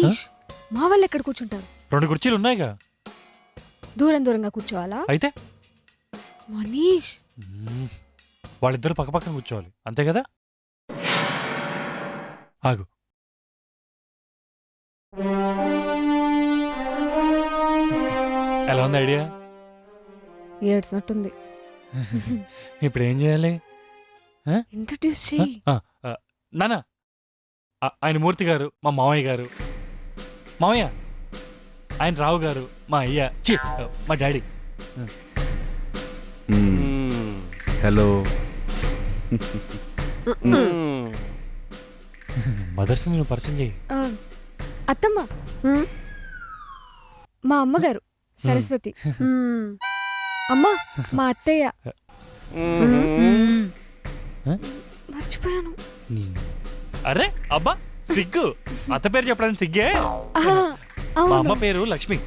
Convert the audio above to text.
మనీష్ మా వాళ్ళు ఎక్కడ కూర్చుంటారు? 2 కుర్చీలు ఉన్నాయిగా. దూరం దూరంగా కూర్చోవాలా? అయితే మనీష్ వాళ్ళిద్దరు పక్కపక్కన కూర్చోవాలి, అంతే కదా? ఆగు. ఎలా ఉంది ఐడియా? ఏడ్చినట్టుంది. ఇప్పుడు ఏం చేయాలి? ఇంట్రడ్యూస్ చెయ్యి. నానా, ఆయన మూర్తి గారు మా మావయ్య గారు. మావయ్య ఆయన రావు గారు మా అయ్య, మా డాడీ. హలో. మదర్స్ నేను పరిచయం చేయి. అత్తమ్మ మా అమ్మగారు సరస్వతి. అమ్మా మా అత్తయ్య. మర్చిపోయాను. అరే అబ్బా సిగ్గు, అత్త పేరు చెప్పడానికి సిగ్గే. మా అమ్మ పేరు లక్ష్మి.